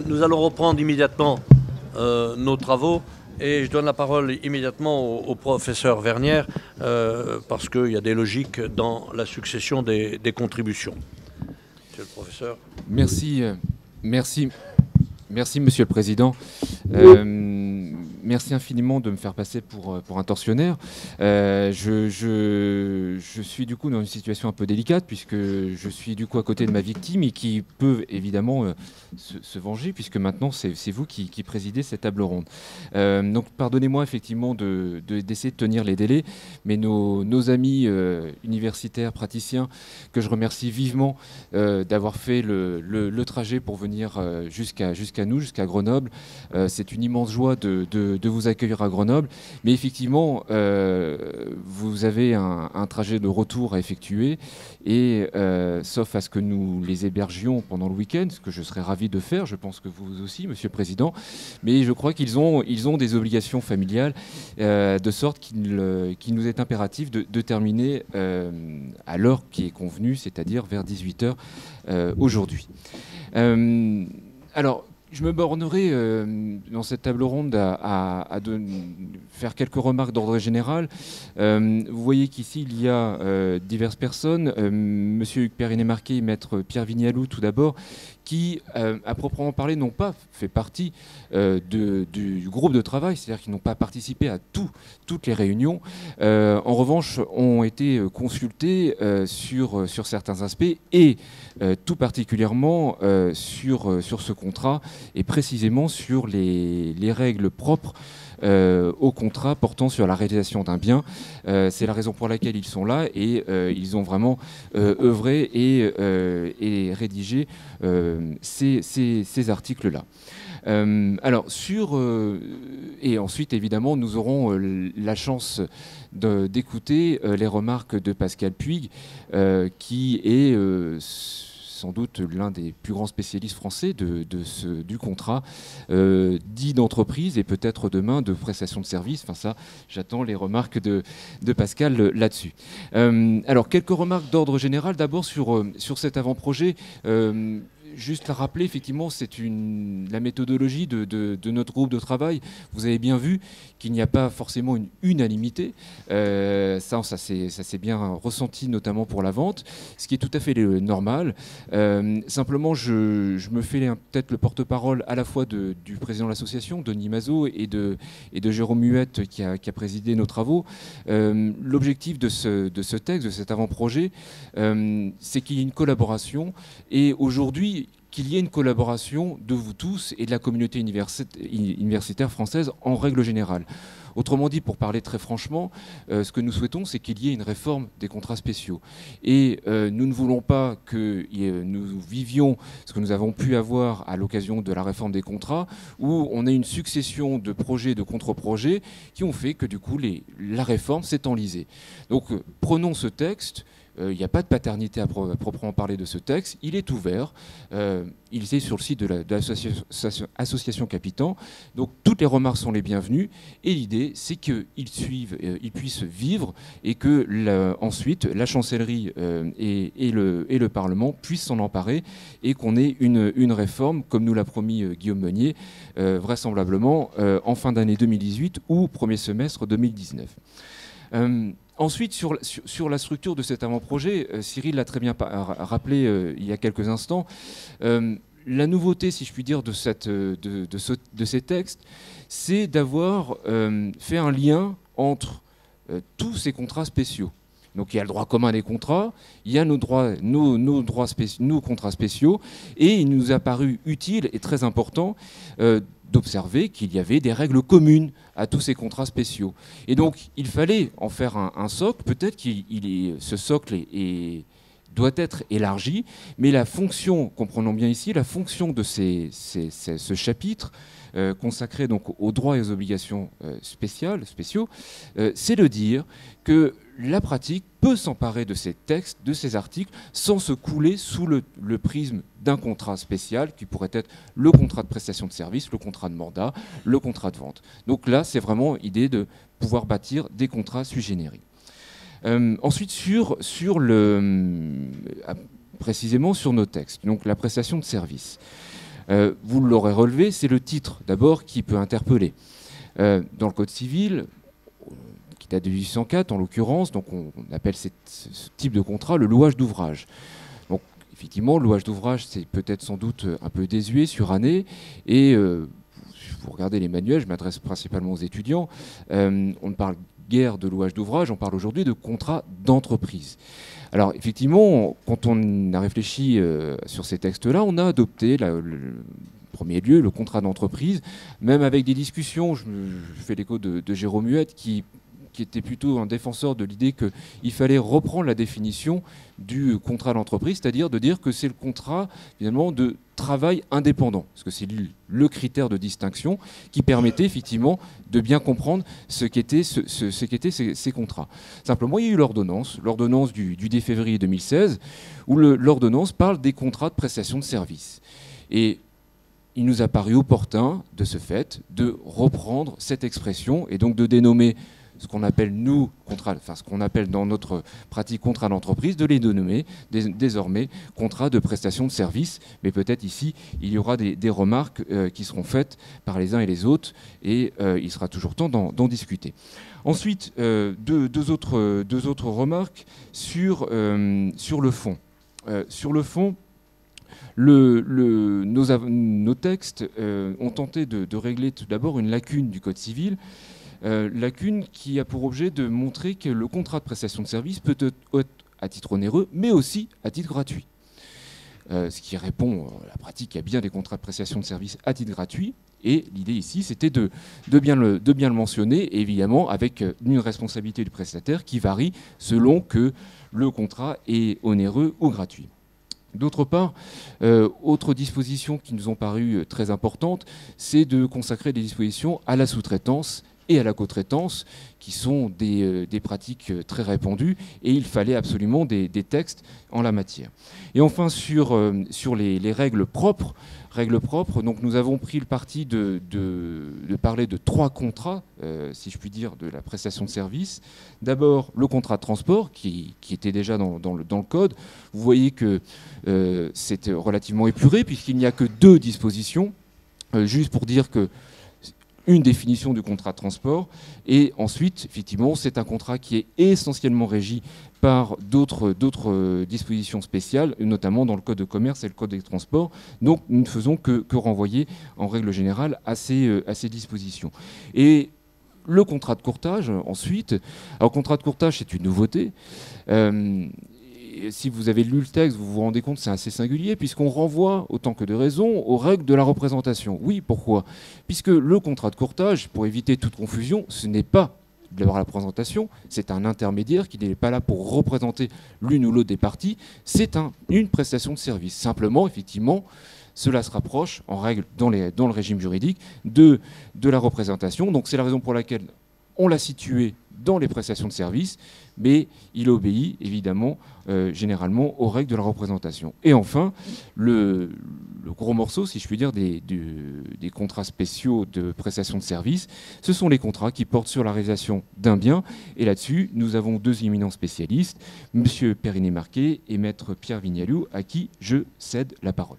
Nous allons reprendre immédiatement nos travaux et je donne la parole immédiatement au professeur Vernière parce qu'il y a des logiques dans la succession des contributions. Monsieur le professeur. Merci, Monsieur le Président. Merci infiniment de me faire passer pour un tortionnaire. Je suis du coup dans une situation un peu délicate puisque je suis du coup à côté de ma victime et qui peut évidemment se venger puisque maintenant c'est vous qui présidez cette table ronde. Donc pardonnez-moi effectivement d'essayer de tenir les délais, mais nos amis universitaires, praticiens, que je remercie vivement d'avoir fait le trajet pour venir jusqu'à nous, jusqu'à Grenoble. C'est une immense joie de vous accueillir à Grenoble. Mais effectivement, vous avez un trajet de retour à effectuer. Et sauf à ce que nous les hébergions pendant le week-end, ce que je serais ravi de faire, je pense que vous aussi, Monsieur le Président. Mais je crois qu'ils ont des obligations familiales, de sorte qu'il nous est impératif de terminer à l'heure qui est convenue, c'est-à-dire vers 18h aujourd'hui. Alors, je me bornerai dans cette table ronde à faire quelques remarques d'ordre général. Vous voyez qu'ici, il y a diverses personnes. Monsieur Hugues Perrinet-Marquet et Maître Pierre Vignalou, tout d'abord, qui, à proprement parler, n'ont pas fait partie du groupe de travail, c'est-à-dire qu'ils n'ont pas participé à toutes les réunions. En revanche, ont été consultés sur certains aspects et tout particulièrement sur ce contrat et précisément sur les règles propres au contrat portant sur la réalisation d'un bien. C'est la raison pour laquelle ils sont là et ils ont vraiment œuvré et rédigé ces articles-là. Alors et ensuite évidemment nous aurons la chance d'écouter les remarques de Pascal Puig qui est sans doute l'un des plus grands spécialistes français du contrat dit d'entreprise et peut-être demain de prestation de service. Enfin ça, j'attends les remarques de Pascal là-dessus. Alors quelques remarques d'ordre général d'abord sur cet avant-projet. Juste à rappeler, effectivement, c'est la méthodologie de notre groupe de travail. Vous avez bien vu qu'il n'y a pas forcément une unanimité. Ça s'est bien ressenti, notamment pour la vente, ce qui est tout à fait normal. Simplement, je me fais peut-être le porte-parole à la fois du président de l'association, Denis Mazot, et de Jérôme Huette, qui a présidé nos travaux. L'objectif de ce texte, de cet avant-projet, c'est qu'il y ait une collaboration. Et aujourd'hui, qu'il y ait une collaboration de vous tous et de la communauté universitaire française en règle générale. Autrement dit, pour parler très franchement, ce que nous souhaitons, c'est qu'il y ait une réforme des contrats spéciaux. Et nous ne voulons pas que nous vivions ce que nous avons pu avoir à l'occasion de la réforme des contrats, où on a une succession de projets, de contre-projets, qui ont fait que du coup, la réforme s'est enlisée. Donc, prenons ce texte. Il n'y a pas de paternité à proprement parler de ce texte. Il est ouvert. Il est sur le site de l'association Capitan. Donc toutes les remarques sont les bienvenues. Et l'idée, c'est qu'ils puissent vivre et que ensuite la chancellerie et le Parlement puissent s'en emparer et qu'on ait une réforme, comme nous l'a promis Guillaume Meunier, vraisemblablement en fin d'année 2018 ou premier semestre 2019. Ensuite, sur la structure de cet avant-projet, Cyril l'a très bien rappelé il y a quelques instants, la nouveauté, si je puis dire, de ces textes, c'est d'avoir fait un lien entre tous ces contrats spéciaux. Donc il y a le droit commun des contrats, il y a nos contrats spéciaux, et il nous a paru utile et très important d'observer qu'il y avait des règles communes à tous ces contrats spéciaux. Et donc, il fallait en faire un socle. Peut-être ce socle doit être élargi, mais la fonction, comprenons bien ici, la fonction de ce chapitre consacré donc aux droits et aux obligations spéciaux, c'est de dire que la pratique peut s'emparer de ces textes, de ces articles, sans se couler sous le prisme d'un contrat spécial qui pourrait être le contrat de prestation de service, le contrat de mandat, le contrat de vente. Donc là, c'est vraiment l'idée de pouvoir bâtir des contrats sui generis. Ensuite, précisément sur nos textes, donc la prestation de service. Vous l'aurez relevé, c'est le titre d'abord qui peut interpeller. Dans le Code civil, qui date de 1804 en l'occurrence, donc on appelle ce type de contrat le louage d'ouvrage. Donc effectivement, le louage d'ouvrage, c'est peut-être sans doute un peu désuet, suranné, et vous regardez les manuels, je m'adresse principalement aux étudiants, on ne parle guère de louage d'ouvrage, on parle aujourd'hui de contrat d'entreprise. Alors effectivement, quand on a réfléchi sur ces textes-là, on a adopté premier lieu, le contrat d'entreprise, même avec des discussions. Je fais l'écho de Jérôme Huette, qui était plutôt un défenseur de l'idée qu'il fallait reprendre la définition du contrat d'entreprise, c'est-à-dire de dire que c'est le contrat finalement de travail indépendant, parce que c'est le critère de distinction qui permettait effectivement de bien comprendre ce qu'étaient ces contrats. Simplement, il y a eu l'ordonnance du 10 février 2016, où l'ordonnance parle des contrats de prestation de services. Et il nous a paru opportun, de ce fait, de reprendre cette expression et donc de dénommer ce qu'on appelle, nous, ce qu'on appelle dans notre pratique contrat d'entreprise, de les dénommer désormais contrat de prestation de services. Mais peut-être ici, il y aura des remarques qui seront faites par les uns et les autres, et il sera toujours temps d'en discuter. Ensuite, deux autres remarques sur le fond. Sur le fond, nos textes ont tenté de régler tout d'abord une lacune du Code civil, lacune qui a pour objet de montrer que le contrat de prestation de service peut être à titre onéreux, mais aussi à titre gratuit. Ce qui répond à la pratique, il y a bien des contrats de prestation de service à titre gratuit, et l'idée ici, c'était de bien le mentionner, et évidemment avec une responsabilité du prestataire qui varie selon que le contrat est onéreux ou gratuit. D'autre part, autre disposition qui nous ont paru très importante, c'est de consacrer des dispositions à la sous-traitance et à la co-traitance, qui sont des pratiques très répandues, et il fallait absolument des textes en la matière. Et enfin, sur les règles propres, donc nous avons pris le parti de parler de 3 contrats, si je puis dire, de la prestation de service. D'abord, le contrat de transport, qui était déjà dans le Code. Vous voyez que c'est relativement épuré, puisqu'il n'y a que 2 dispositions, juste pour dire que une définition du contrat de transport, et ensuite, effectivement, c'est un contrat qui est essentiellement régi par d'autres dispositions spéciales, notamment dans le Code de commerce et le Code des transports. Donc, nous ne faisons que renvoyer, en règle générale, à ces dispositions. Et le contrat de courtage, ensuite. Alors, contrat de courtage, c'est une nouveauté. Si vous avez lu le texte, vous vous rendez compte que c'est assez singulier, puisqu'on renvoie, autant que de raison, aux règles de la représentation. Oui, pourquoi ? Puisque le contrat de courtage, pour éviter toute confusion, ce n'est pas de la représentation, c'est un intermédiaire qui n'est pas là pour représenter l'une ou l'autre des parties, c'est une prestation de service. Simplement, effectivement, cela se rapproche, en règle, dans le régime juridique, de la représentation. Donc c'est la raison pour laquelle on l'a situé dans les prestations de services, mais il obéit évidemment généralement aux règles de la représentation. Et enfin, le gros morceau, si je puis dire, des contrats spéciaux de prestations de services, ce sont les contrats qui portent sur la réalisation d'un bien. Et là-dessus, nous avons 2 éminents spécialistes, M. Perinet-Marquet et Maître Pierre Vignaliou, à qui je cède la parole.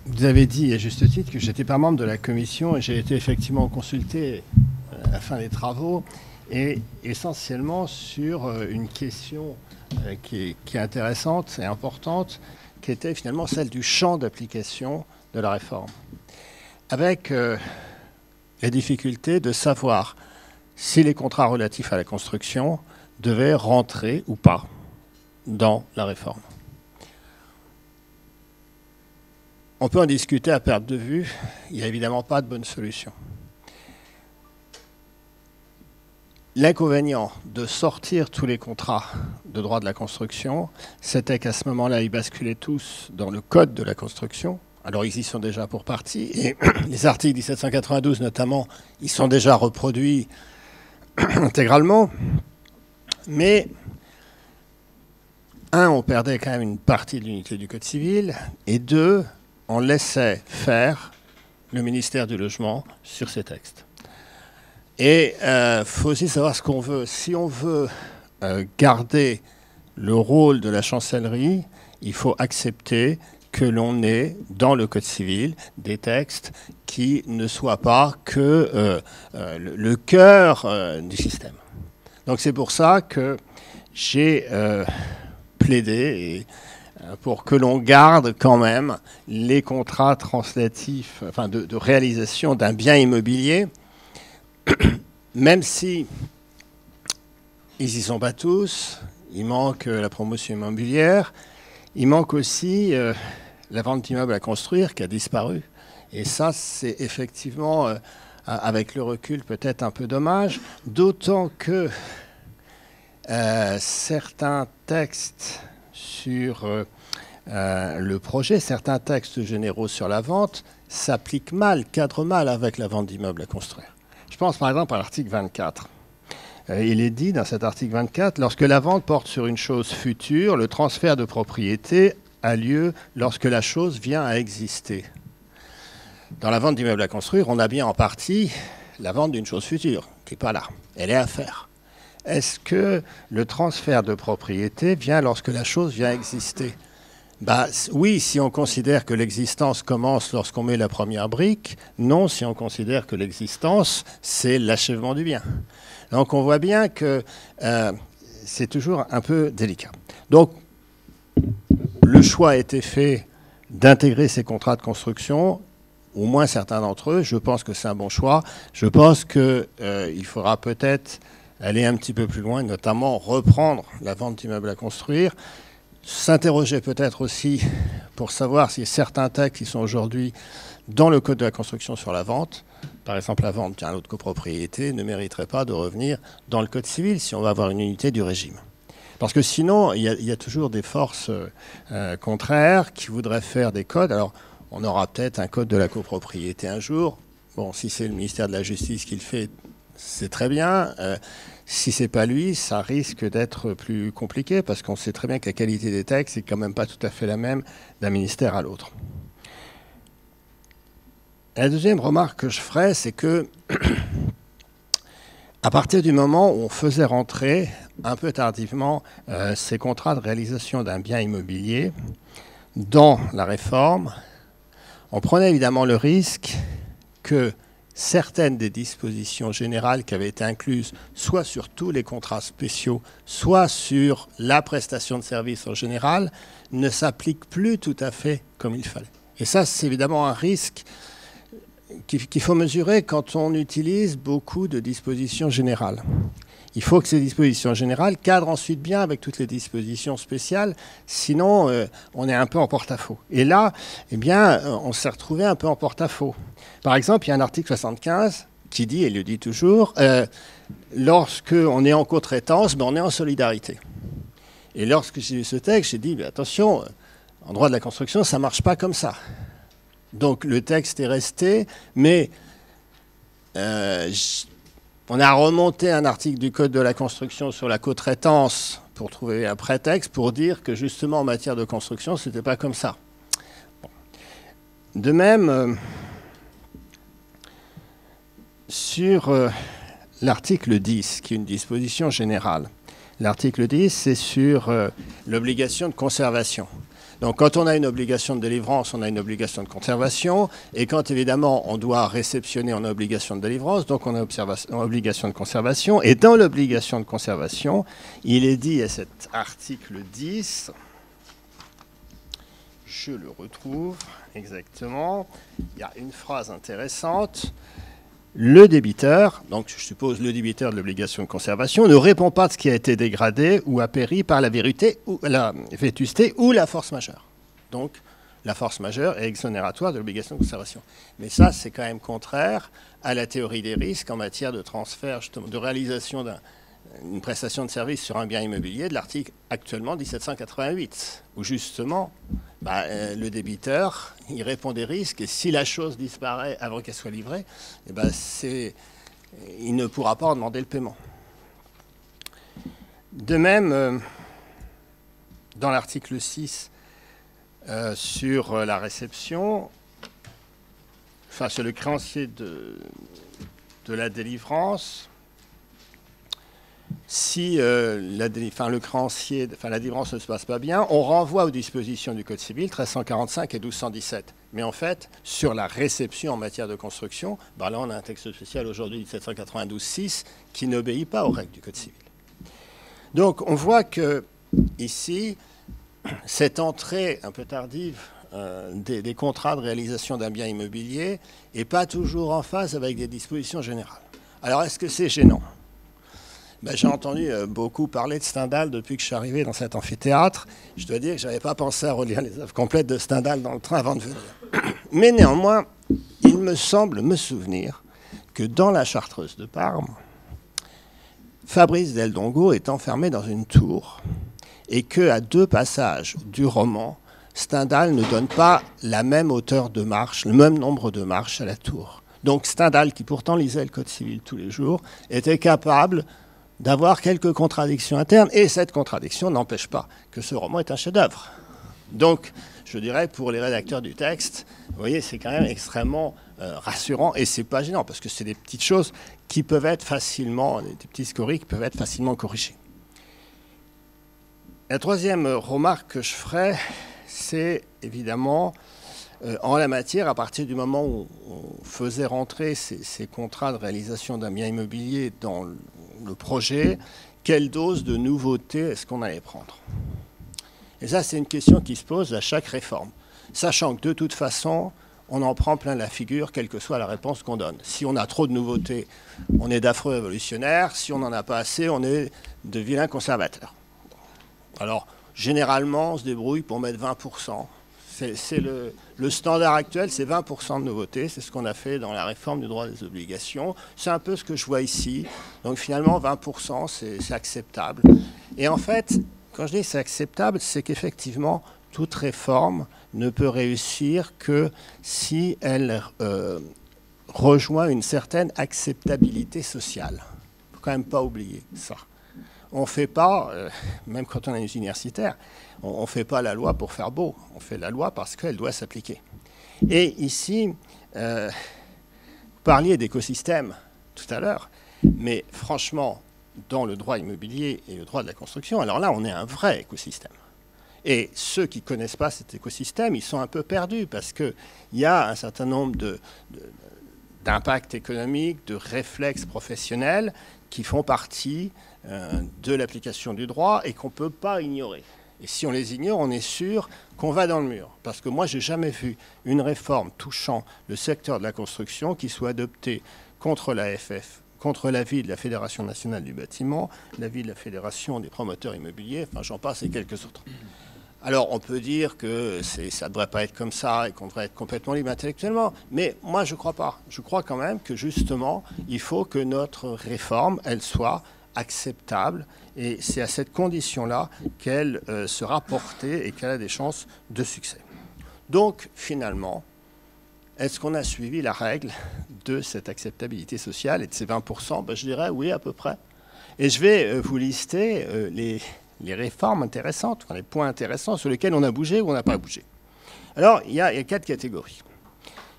Vous avez dit, à juste titre, que je n'étais pas membre de la commission et j'ai été effectivement consulté à la fin des travaux, et essentiellement sur une question qui est intéressante et importante, qui était finalement celle du champ d'application de la réforme. Avec la difficulté de savoir si les contrats relatifs à la construction devaient rentrer ou pas dans la réforme. On peut en discuter à perte de vue, il n'y a évidemment pas de bonne solution. L'inconvénient de sortir tous les contrats de droit de la construction, c'était qu'à ce moment-là, ils basculaient tous dans le code de la construction. Alors ils y sont déjà pour partie, et les articles 1792 notamment, ils sont déjà reproduits intégralement. Mais, on perdait quand même une partie de l'unité du Code civil, et 2, on laissait faire le ministère du Logement sur ces textes. Et il faut aussi savoir ce qu'on veut. Si on veut garder le rôle de la chancellerie, il faut accepter que l'on ait dans le Code civil des textes qui ne soient pas que le cœur du système. Donc c'est pour ça que j'ai plaidé pour que l'on garde quand même les contrats translatifs, enfin de réalisation d'un bien immobilier, même si ils n'y sont pas tous. Il manque la promotion immobilière, il manque aussi la vente d'immeubles à construire qui a disparu. Et ça, c'est effectivement, avec le recul, peut-être un peu dommage, d'autant que certains textes sur le projet, certains textes généraux sur la vente s'appliquent mal, cadrent mal avec la vente d'immeubles à construire. Je pense par exemple à l'article 24. Il est dit dans cet article 24, lorsque la vente porte sur une chose future, le transfert de propriété a lieu lorsque la chose vient à exister. Dans la vente d'immeubles à construire, on a bien en partie la vente d'une chose future, qui n'est pas là. Elle est à faire. Est-ce que le transfert de propriété vient lorsque la chose vient à exister ? Oui, si on considère que l'existence commence lorsqu'on met la première brique. Non, si on considère que l'existence, c'est l'achèvement du bien. Donc on voit bien que c'est toujours un peu délicat. Donc le choix a été fait d'intégrer ces contrats de construction, au moins certains d'entre eux. Je pense que c'est un bon choix. Je pense qu'il faudra peut-être aller un petit peu plus loin, notamment reprendre la vente d'immeubles à construire, s'interroger peut-être aussi pour savoir si certains textes qui sont aujourd'hui dans le Code de la construction sur la vente, par exemple la vente d'un lot de copropriété, ne mériterait pas de revenir dans le Code civil si on va avoir une unité du régime. Parce que sinon, il y a toujours des forces contraires qui voudraient faire des codes. Alors, on aura peut-être un code de la copropriété un jour. Bon, si c'est le ministère de la Justice qui le fait, c'est très bien. Si c'est pas lui, ça risque d'être plus compliqué parce qu'on sait très bien que la qualité des textes n'est quand même pas tout à fait la même d'un ministère à l'autre. La deuxième remarque que je ferai, c'est que à partir du moment où on faisait rentrer un peu tardivement ces contrats de réalisation d'un bien immobilier dans la réforme, on prenait évidemment le risque que certaines des dispositions générales qui avaient été incluses, soit sur tous les contrats spéciaux, soit sur la prestation de services en général, ne s'appliquent plus tout à fait comme il fallait. Et ça, c'est évidemment un risque qu'il faut mesurer quand on utilise beaucoup de dispositions générales. Il faut que ces dispositions générales cadrent ensuite bien avec toutes les dispositions spéciales, sinon on est un peu en porte-à-faux. Et là, eh bien, on s'est retrouvé un peu en porte-à-faux. Par exemple, il y a un article 75 qui dit, et il le dit toujours, lorsqu'on est en co-traitance, on est en solidarité. Et lorsque j'ai lu ce texte, j'ai dit, attention, en droit de la construction, ça ne marche pas comme ça. Donc le texte est resté, mais on a remonté un article du Code de la construction sur la co-traitance pour trouver un prétexte pour dire que justement en matière de construction, ce n'était pas comme ça. Bon. De même, sur l'article 10, qui est une disposition générale, l'article 10, c'est sur l'obligation de conservation. Donc quand on a une obligation de délivrance, on a une obligation de conservation. Et quand évidemment on doit réceptionner, on a obligation de délivrance, donc on a obligation de conservation. Et dans l'obligation de conservation, il est dit à cet article 10, je le retrouve exactement, il y a une phrase intéressante. Le débiteur, donc je suppose le débiteur de l'obligation de conservation, ne répond pas de ce qui a été dégradé ou a péri par la vétusté ou la force majeure. Donc la force majeure est exonératoire de l'obligation de conservation. Mais ça, c'est quand même contraire à la théorie des risques en matière de transfert, justement, de réalisation d'une prestation de service sur un bien immobilier de l'article actuellement 1788, où justement le débiteur, il répond des risques, et si la chose disparaît avant qu'elle soit livrée, il ne pourra pas en demander le paiement. De même, dans l'article 6, sur la réception, enfin sur le créancier de la délivrance, si la délivrance ne se passe pas bien, on renvoie aux dispositions du Code civil 1345 et 1217. Mais en fait, sur la réception en matière de construction, là on a un texte spécial aujourd'hui 1792-6 qui n'obéit pas aux règles du Code civil. Donc on voit que ici, cette entrée un peu tardive des contrats de réalisation d'un bien immobilier n'est pas toujours en phase avec des dispositions générales. Alors est-ce que c'est gênant ? J'ai entendu beaucoup parler de Stendhal depuis que je suis arrivé dans cet amphithéâtre. Je dois dire que je n'avais pas pensé à relire les œuvres complètes de Stendhal dans le train avant de venir. Mais néanmoins, il me semble me souvenir que dans la Chartreuse de Parme, Fabrice Del Dongo est enfermé dans une tour et qu'à 2 passages du roman, Stendhal ne donne pas la même hauteur de marche, le même nombre de marches à la tour. Donc Stendhal, qui pourtant lisait le Code civil tous les jours, était capable d'avoir quelques contradictions internes, et cette contradiction n'empêche pas que ce roman est un chef-d'œuvre. Donc, je dirais, pour les rédacteurs du texte, vous voyez, c'est quand même extrêmement rassurant, et c'est pas gênant, parce que c'est des petites choses qui peuvent être facilement, des petits scories qui peuvent être facilement corrigés. La troisième remarque que je ferai, c'est évidemment, en la matière, à partir du moment où on faisait rentrer ces contrats de réalisation d'un bien immobilier dans le projet, quelle dose de nouveauté est-ce qu'on allait prendre? Et ça, c'est une question qui se pose à chaque réforme, sachant que de toute façon, on en prend plein la figure, quelle que soit la réponse qu'on donne. Si on a trop de nouveautés, on est d'affreux révolutionnaires. Si on n'en a pas assez, on est de vilains conservateurs. Alors, généralement, on se débrouille pour mettre 20%. C'est le standard actuel, c'est 20% de nouveautés. C'est ce qu'on a fait dans la réforme du droit des obligations. C'est un peu ce que je vois ici. Donc finalement, 20%, c'est acceptable. Et en fait, quand je dis c'est acceptable, c'est qu'effectivement, toute réforme ne peut réussir que si elle rejoint une certaine acceptabilité sociale. Il ne faut quand même pas oublier ça. On ne fait pas, même quand on est universitaire, on ne fait pas la loi pour faire beau. On fait la loi parce qu'elle doit s'appliquer. Et ici, vous parliez d'écosystème tout à l'heure, mais franchement, dans le droit immobilier et le droit de la construction, alors là, on est un vrai écosystème. Et ceux qui ne connaissent pas cet écosystème, ils sont un peu perdus parce qu'il y a un certain nombre d'impacts économiques, de réflexes professionnels qui font partie de l'application du droit et qu'on ne peut pas ignorer. Et si on les ignore, on est sûr qu'on va dans le mur. Parce que moi, je n'ai jamais vu une réforme touchant le secteur de la construction qui soit adoptée contre l'AFF, contre l'avis de la Fédération nationale du bâtiment, l'avis de la Fédération des promoteurs immobiliers, enfin j'en passe et quelques autres. Alors on peut dire que ça ne devrait pas être comme ça et qu'on devrait être complètement libre intellectuellement, mais moi je ne crois pas. Je crois quand même que justement, il faut que notre réforme, elle soit acceptable, et c'est à cette condition-là qu'elle sera portée et qu'elle a des chances de succès. Donc finalement, est-ce qu'on a suivi la règle de cette acceptabilité sociale et de ces 20% ? Je dirais oui, à peu près. Et je vais vous lister les réformes intéressantes, enfin, les points intéressants sur lesquels on a bougé ou on n'a pas bougé. Alors, il y a 4 catégories.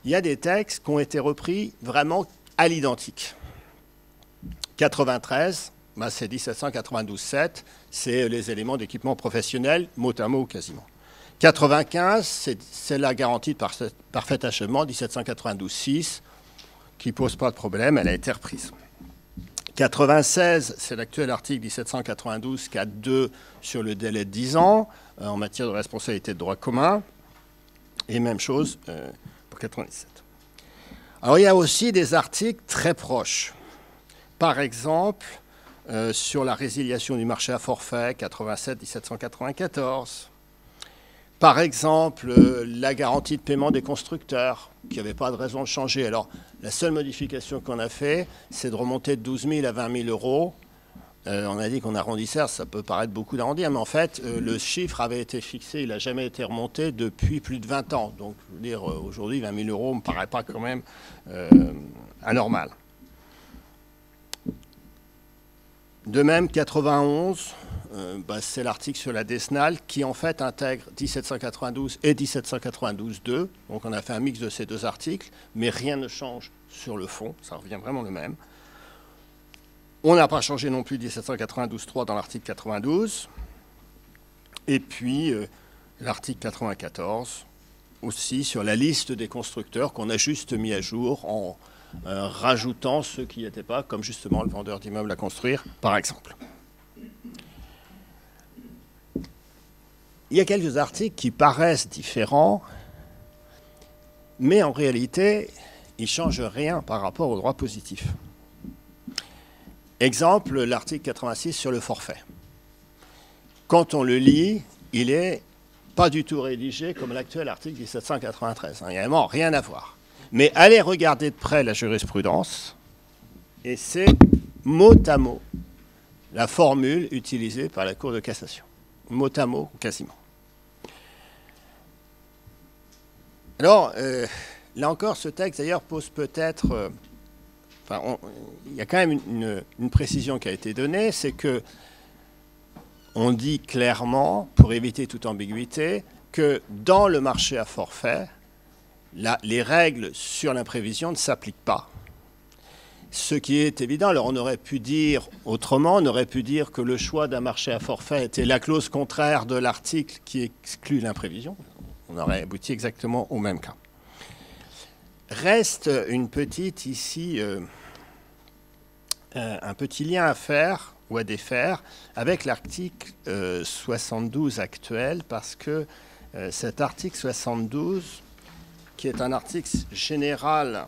Il y a des textes qui ont été repris vraiment à l'identique. 93, c'est 1792-7, c'est les éléments d'équipement professionnel, mot à mot quasiment. 95, c'est la garantie de parfait achèvement, 1792-6, qui ne pose pas de problème, elle a été reprise. 96, c'est l'actuel article 1792-4.2 sur le délai de 10 ans en matière de responsabilité de droit commun. Et même chose pour 97. Alors il y a aussi des articles très proches. Par exemple, sur la résiliation du marché à forfait, 87-1794. Par exemple, la garantie de paiement des constructeurs, qui n'avait pas de raison de changer. Alors, la seule modification qu'on a fait, c'est de remonter de 12 000 à 20 000 euros. On a dit qu'on arrondissait, ça peut paraître beaucoup d'arrondir, mais en fait, le chiffre avait été fixé, il n'a jamais été remonté depuis plus de 20 ans. Donc, je veux dire, aujourd'hui, 20 000 euros ne me paraît pas quand même anormal. De même, 91, c'est l'article sur la décennale qui en fait intègre 1792 et 1792-2. Donc on a fait un mix de ces 2 articles, mais rien ne change sur le fond, ça revient vraiment le même. On n'a pas changé non plus 1792.3 dans l'article 92. Et puis l'article 94 aussi sur la liste des constructeurs qu'on a juste mis à jour en rajoutant ceux qui n'y étaient pas, comme justement le vendeur d'immeubles à construire, par exemple. Il y a quelques articles qui paraissent différents, mais en réalité, ils ne changent rien par rapport au droit positif. Exemple, l'article 86 sur le forfait. Quand on le lit, il n'est pas du tout rédigé comme l'actuel article 1793. Il n'y a vraiment rien à voir. Mais allez regarder de près la jurisprudence, et c'est mot à mot la formule utilisée par la Cour de cassation. Mot à mot, quasiment. Alors, là encore, ce texte, d'ailleurs, pose peut-être... il y a quand même une précision qui a été donnée, c'est que on dit clairement, pour éviter toute ambiguïté, que dans le marché à forfait, les règles sur l'imprévision ne s'appliquent pas. Ce qui est évident, alors on aurait pu dire autrement, on aurait pu dire que le choix d'un marché à forfait était la clause contraire de l'article qui exclut l'imprévision. On aurait abouti exactement au même cas. Reste une petite ici, un petit lien à faire ou à défaire avec l'article 72 actuel, parce que cet article 72, qui est un article général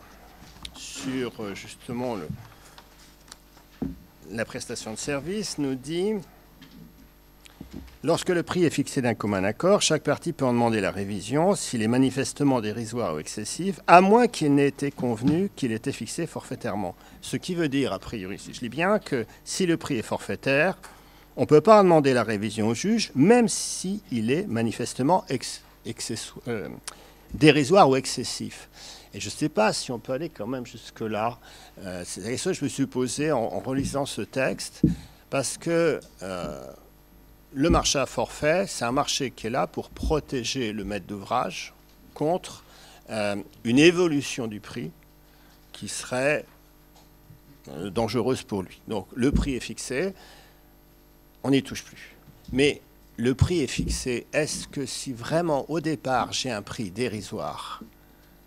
sur justement la prestation de service, nous dit « Lorsque le prix est fixé d'un commun accord, chaque partie peut en demander la révision s'il est manifestement dérisoire ou excessif, à moins qu'il n'ait été convenu qu'il était fixé forfaitairement. » Ce qui veut dire, a priori, si je lis bien, que si le prix est forfaitaire, on ne peut pas en demander la révision au juge, même s'il est manifestement dérisoire ou excessif. Et je ne sais pas si on peut aller quand même jusque-là. C'est la question que je me suis posée en relisant ce texte, parce que le marché à forfait, c'est un marché qui est là pour protéger le maître d'ouvrage contre une évolution du prix qui serait dangereuse pour lui. Donc le prix est fixé, on n'y touche plus. Mais le prix est fixé, est-ce que si vraiment au départ j'ai un prix dérisoire,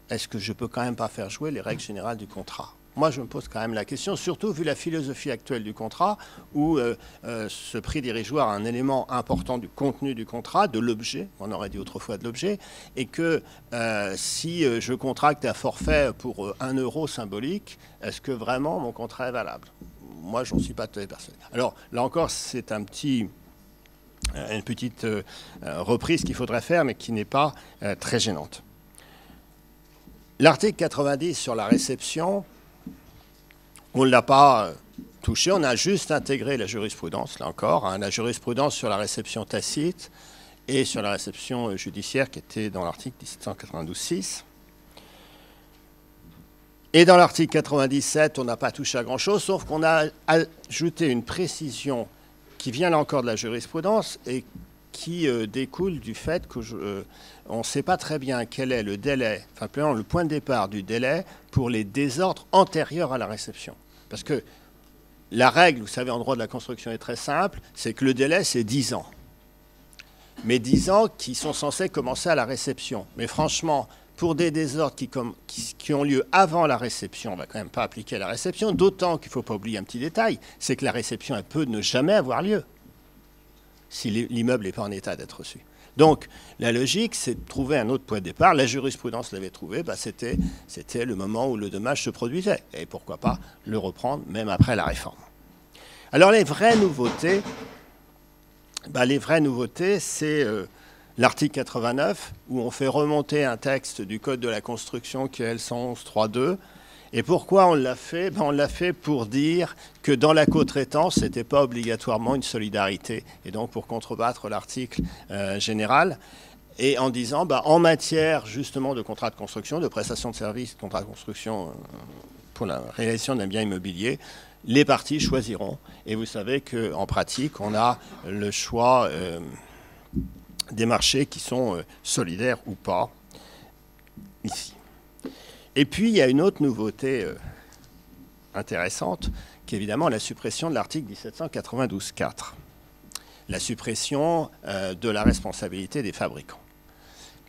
est-ce que je ne peux quand même pas faire jouer les règles générales du contrat? Moi, je me pose quand même la question, surtout vu la philosophie actuelle du contrat, où ce prix dérisoire est un élément important du contenu du contrat, de l'objet, on aurait dit autrefois de l'objet, et que si je contracte un forfait pour 1 euro symbolique, est-ce que vraiment mon contrat est valable? Moi, j'en suis pas tout à fait persuadé. Alors, là encore, c'est une petite reprise qu'il faudrait faire, mais qui n'est pas très gênante. L'article 90 sur la réception, on ne l'a pas touché, on a juste intégré la jurisprudence, là encore, la jurisprudence sur la réception tacite et sur la réception judiciaire qui était dans l'article 1792.6. Et dans l'article 97, on n'a pas touché à grand-chose, sauf qu'on a ajouté une précision qui vient là encore de la jurisprudence et qui découle du fait qu'on ne sait pas très bien quel est le délai, enfin le point de départ du délai pour les désordres antérieurs à la réception. Parce que la règle, vous savez, en droit de la construction est très simple, c'est que le délai, c'est 10 ans. Mais 10 ans qui sont censés commencer à la réception. Mais franchement, pour des désordres qui ont lieu avant la réception, on ne va quand même pas appliquer à la réception, d'autant qu'il ne faut pas oublier un petit détail, c'est que la réception, elle peut ne jamais avoir lieu si l'immeuble n'est pas en état d'être reçu. Donc, la logique, c'est de trouver un autre point de départ. La jurisprudence l'avait trouvé, c'était le moment où le dommage se produisait. Et pourquoi pas le reprendre, même après la réforme. Alors, les vraies nouveautés, c'est l'article 89, où on fait remonter un texte du Code de la construction qui est L111.3.2. Et pourquoi on l'a fait? On l'a fait pour dire que dans la cotraitance, ce n'était pas obligatoirement une solidarité. Et donc pour contrebattre l'article général. Et en disant, en matière justement de contrat de construction, de prestation de services, contrat de construction pour la réalisation d'un bien immobilier, les parties choisiront. Et vous savez qu'en pratique, on a le choix des marchés qui sont solidaires ou pas, ici. Et puis, il y a une autre nouveauté intéressante, avec évidemment la suppression de l'article 1792.4, la suppression de la responsabilité des fabricants,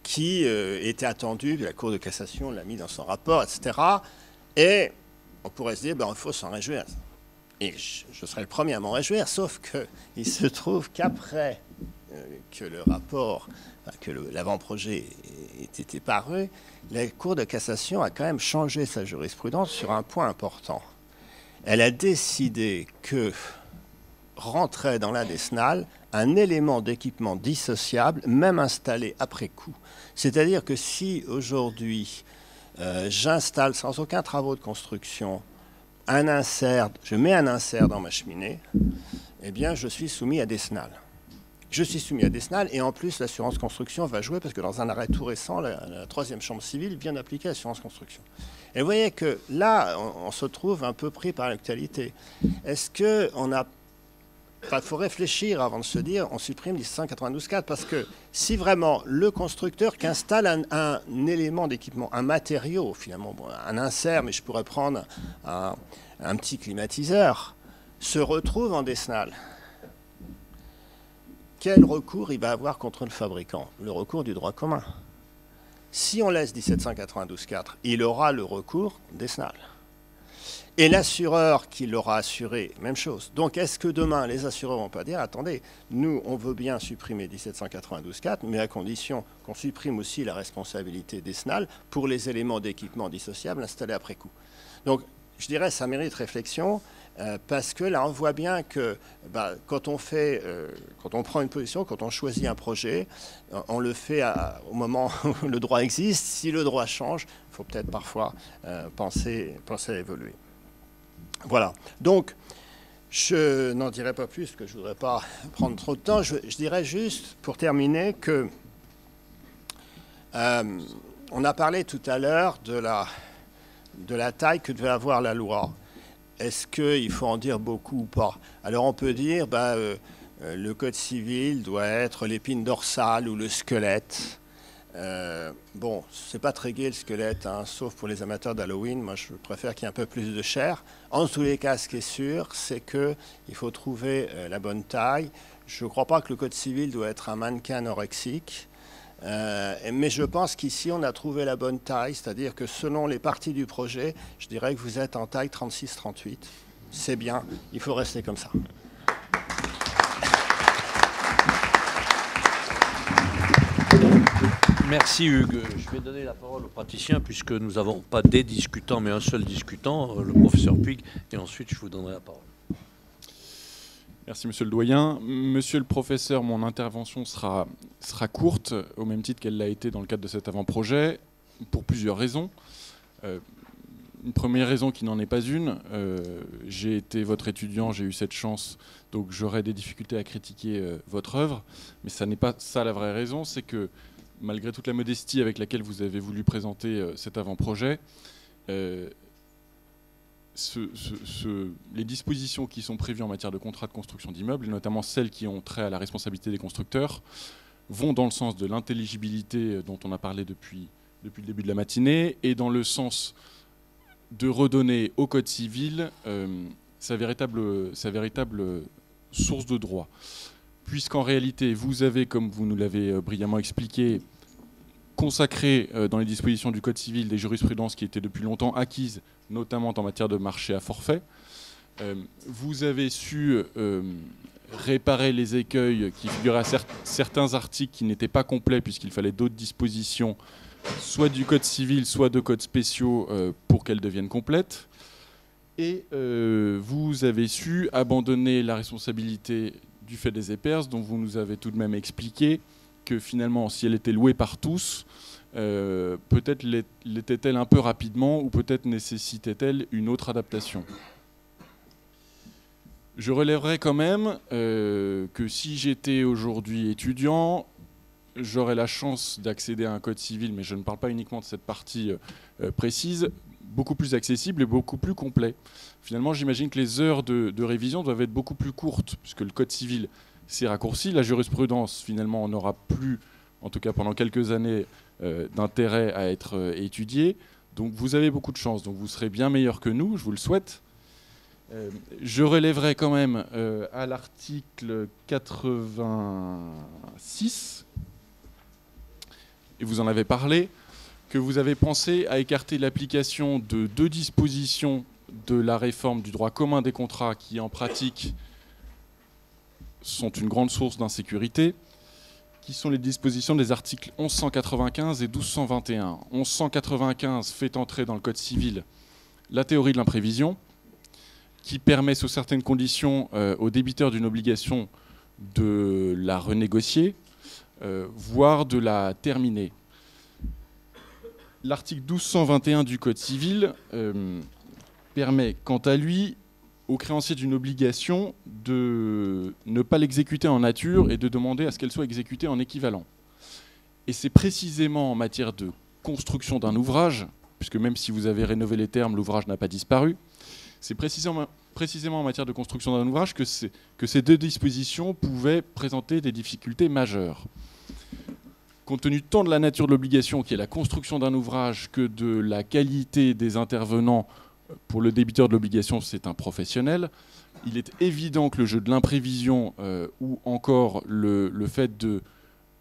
qui était attendue, la Cour de cassation l'a mis dans son rapport, etc. Et on pourrait se dire, il faut s'en réjouir. Et je serais le premier à m'en réjouir, sauf qu'il se trouve qu'après que le rapport, que l'avant-projet ait été paru, la Cour de cassation a quand même changé sa jurisprudence sur un point important. Elle a décidé que rentrait dans la décennale un élément d'équipement dissociable, même installé après coup. C'est-à-dire que si aujourd'hui j'installe sans aucun travaux de construction un insert, je mets un insert dans ma cheminée, eh bien je suis soumis à décennale. Je suis soumis à décennale et en plus l'assurance construction va jouer parce que dans un arrêt tout récent, la 3e chambre civile vient d'appliquer l'assurance construction. Et vous voyez que là, on se trouve un peu pris par l'actualité. Est-ce qu'on a... Il faut réfléchir avant de se dire on supprime 1792.4 parce que si vraiment le constructeur qui installe un élément d'équipement, un matériau finalement, un insert, mais je pourrais prendre un petit climatiseur, se retrouve en décennale, quel recours il va avoir contre le fabricant? Le recours du droit commun. Si on laisse 1792.4, il aura le recours décennal. Et l'assureur qui l'aura assuré, même chose. Donc est-ce que demain, les assureurs vont pas dire, attendez, nous, on veut bien supprimer 1792.4, mais à condition qu'on supprime aussi la responsabilité décennale pour les éléments d'équipement dissociables installés après coup. Donc je dirais ça mérite réflexion, parce que là, on voit bien que quand on prend une position, quand on choisit un projet, on le fait au moment où le droit existe. Si le droit change, il faut peut-être parfois penser à évoluer. Voilà. Donc, je n'en dirai pas plus, parce que je ne voudrais pas prendre trop de temps. Je dirais juste, pour terminer, que on a parlé tout à l'heure de la taille que devait avoir la loi. Est-ce qu'il faut en dire beaucoup ou pas? Alors, on peut dire, le Code civil doit être l'épine dorsale ou le squelette. Bon, c'est pas très gai le squelette, hein, sauf pour les amateurs d'Halloween. Moi, je préfère qu'il y ait un peu plus de chair. En tous les cas, ce qui est sûr, c'est qu'il faut trouver la bonne taille. Je ne crois pas que le Code civil doit être un mannequin anorexique. Mais je pense qu'ici, on a trouvé la bonne taille. C'est-à-dire que selon les parties du projet, je dirais que vous êtes en taille 36-38. C'est bien, il faut rester comme ça. Merci Hugues. Je vais donner la parole aux praticiens puisque nous n'avons pas des discutants mais un seul discutant, le professeur Puig, et ensuite je vous donnerai la parole. Merci monsieur le doyen. Monsieur le professeur, mon intervention sera courte, au même titre qu'elle l'a été dans le cadre de cet avant-projet, pour plusieurs raisons. Une première raison qui n'en est pas une, j'ai été votre étudiant, j'ai eu cette chance, donc j'aurai des difficultés à critiquer votre œuvre, mais ça n'est pas ça la vraie raison, c'est que malgré toute la modestie avec laquelle vous avez voulu présenter cet avant-projet, les dispositions qui sont prévues en matière de contrat de construction d'immeubles, et notamment celles qui ont trait à la responsabilité des constructeurs, vont dans le sens de l'intelligibilité dont on a parlé depuis le début de la matinée, et dans le sens de redonner au Code civil sa véritable source de droit. Puisqu'en réalité, vous avez, comme vous nous l'avez brillamment expliqué, consacré dans les dispositions du Code civil des jurisprudences qui étaient depuis longtemps acquises, notamment en matière de marché à forfait. Vous avez su réparer les écueils qui figuraient à certains articles qui n'étaient pas complets puisqu'il fallait d'autres dispositions, soit du Code civil, soit de codes spéciaux pour qu'elles deviennent complètes. Et vous avez su abandonner la responsabilité du fait des EPERS, dont vous nous avez tout de même expliqué que finalement, si elle était louée par tous, peut-être l'était-elle un peu rapidement ou peut-être nécessitait-elle une autre adaptation. Je relèverai quand même que si j'étais aujourd'hui étudiant, j'aurais la chance d'accéder à un code civil, mais je ne parle pas uniquement de cette partie précise, beaucoup plus accessible et beaucoup plus complet. Finalement, j'imagine que les heures de révision doivent être beaucoup plus courtes, puisque le code civil s'est raccourci. La jurisprudence, finalement, on n'aura plus, en tout cas pendant quelques années, d'intérêt à être étudiée. Donc vous avez beaucoup de chance, donc vous serez bien meilleur que nous, je vous le souhaite. Je relèverai quand même à l'article 86, et vous en avez parlé, que vous avez pensé à écarter l'application de 2 dispositions de la réforme du droit commun des contrats qui, en pratique, sont une grande source d'insécurité, qui sont les dispositions des articles 1195 et 1221. 1195 fait entrer dans le Code civil la théorie de l'imprévision, qui permet sous certaines conditions aux débiteurs d'une obligation de la renégocier, voire de la terminer. L'article 1221 du Code civil permet, quant à lui, aux créanciers d'une obligation de ne pas l'exécuter en nature et de demander à ce qu'elle soit exécutée en équivalent. Et c'est précisément en matière de construction d'un ouvrage, puisque même si vous avez rénové les termes, l'ouvrage n'a pas disparu, c'est précisément en matière de construction d'un ouvrage que ces 2 dispositions pouvaient présenter des difficultés majeures. Compte tenu tant de la nature de l'obligation, qui est la construction d'un ouvrage, que de la qualité des intervenants, pour le débiteur de l'obligation, c'est un professionnel, il est évident que le jeu de l'imprévision ou encore le fait de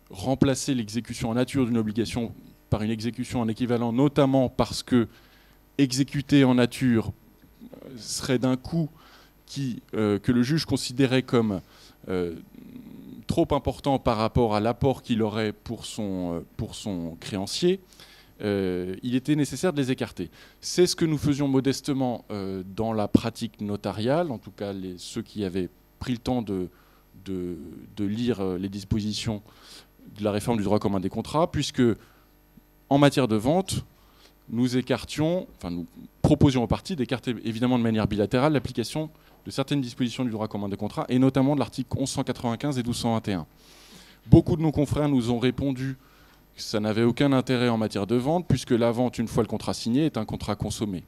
remplacer l'exécution en nature d'une obligation par une exécution en équivalent, notamment parce que exécuter en nature serait d'un coût que le juge considérait comme trop important par rapport à l'apport qu'il aurait pour son créancier, il était nécessaire de les écarter. C'est ce que nous faisions modestement dans la pratique notariale, en tout cas ceux qui avaient pris le temps de lire les dispositions de la réforme du droit commun des contrats, puisque en matière de vente, nous proposions aux parties d'écarter évidemment de manière bilatérale l'application de certaines dispositions du droit commun des contrats, et notamment de l'article 1195 et 1221. Beaucoup de nos confrères nous ont répondu que ça n'avait aucun intérêt en matière de vente, puisque la vente, une fois le contrat signé, est un contrat consommé.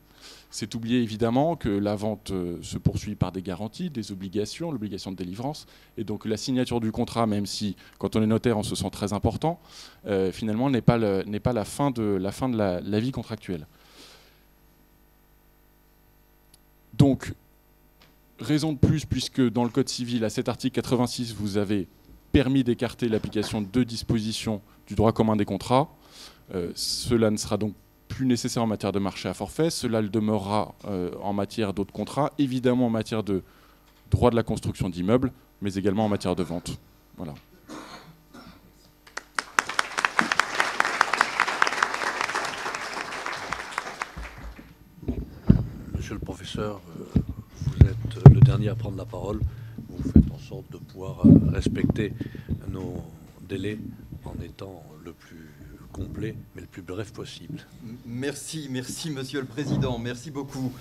C'est oublier évidemment que la vente se poursuit par des garanties, des obligations, l'obligation de délivrance, et donc la signature du contrat, même si quand on est notaire on se sent très important, finalement n'est pas la fin de la vie contractuelle. Donc, raison de plus, puisque dans le Code civil, à cet article 86, vous avez permis d'écarter l'application de 2 dispositions du droit commun des contrats. Cela ne sera donc plus nécessaire en matière de marché à forfait. Cela le demeurera en matière d'autres contrats, évidemment en matière de droit de la construction d'immeubles, mais également en matière de vente. Voilà. Monsieur le professeur, vous êtes le dernier à prendre la parole. Vous faites en sorte de pouvoir respecter nos délais en étant le plus complet, mais le plus bref possible. Merci Monsieur le Président, merci beaucoup.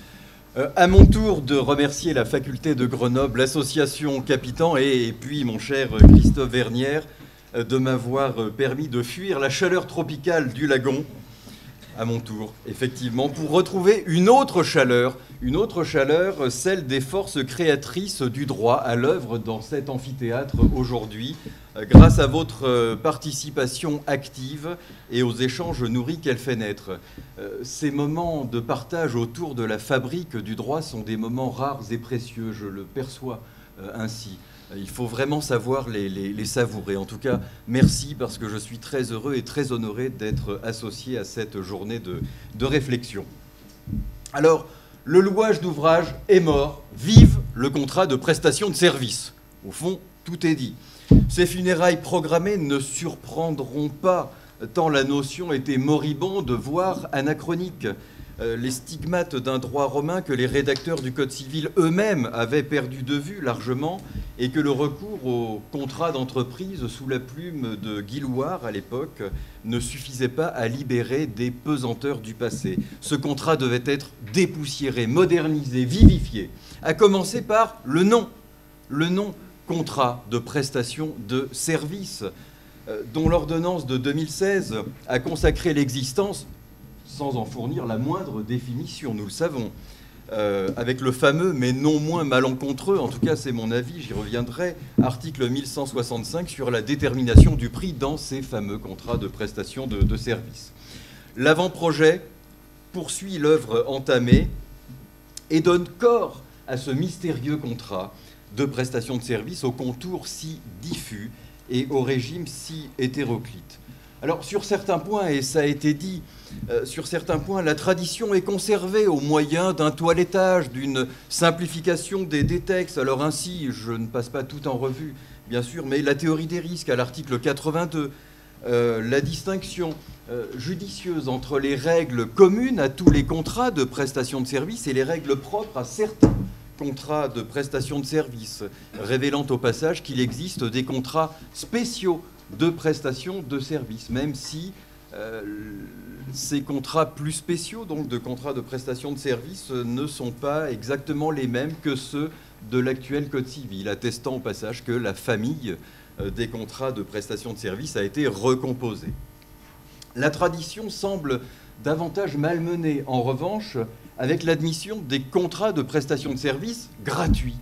À mon tour de remercier la faculté de Grenoble, l'association Capitan et puis mon cher Christophe Vernière de m'avoir permis de fuir la chaleur tropicale du lagon. À mon tour, effectivement, pour retrouver une autre chaleur, celle des forces créatrices du droit à l'œuvre dans cet amphithéâtre aujourd'hui, grâce à votre participation active et aux échanges nourris qu'elle fait naître. Ces moments de partage autour de la fabrique du droit sont des moments rares et précieux, je le perçois ainsi. Il faut vraiment savoir les savourer. En tout cas, merci parce que je suis très heureux et très honoré d'être associé à cette journée de réflexion. Alors, le louage d'ouvrage est mort. Vive le contrat de prestation de service. Au fond, tout est dit. Ces funérailles programmées ne surprendront pas, tant la notion était moribonde, voire anachronique. Les stigmates d'un droit romain que les rédacteurs du Code civil eux-mêmes avaient perdu de vue largement, et que le recours au contrat d'entreprise sous la plume de Guillouard à l'époque ne suffisait pas à libérer des pesanteurs du passé. Ce contrat devait être dépoussiéré, modernisé, vivifié, à commencer par le nom contrat de prestation de service, dont l'ordonnance de 2016 a consacré l'existence sans en fournir la moindre définition, nous le savons, avec le fameux, mais non moins malencontreux, en tout cas c'est mon avis, j'y reviendrai, article 1165 sur la détermination du prix dans ces fameux contrats de prestation de services. L'avant-projet poursuit l'œuvre entamée et donne corps à ce mystérieux contrat de prestation de service aux contours si diffus et au régime si hétéroclite. Alors sur certains points, et ça a été dit, sur certains points, la tradition est conservée au moyen d'un toilettage, d'une simplification des textes. Alors ainsi, je ne passe pas tout en revue, bien sûr, mais la théorie des risques à l'article 82, la distinction judicieuse entre les règles communes à tous les contrats de prestation de service et les règles propres à certains contrats de prestation de service, révélant au passage qu'il existe des contrats spéciaux de prestation de service, même si ces contrats plus spéciaux, donc de contrats de prestation de service, ne sont pas exactement les mêmes que ceux de l'actuel Code civil, attestant au passage que la famille des contrats de prestation de service a été recomposée. La tradition semble davantage malmenée, en revanche, avec l'admission des contrats de prestation de service gratuits.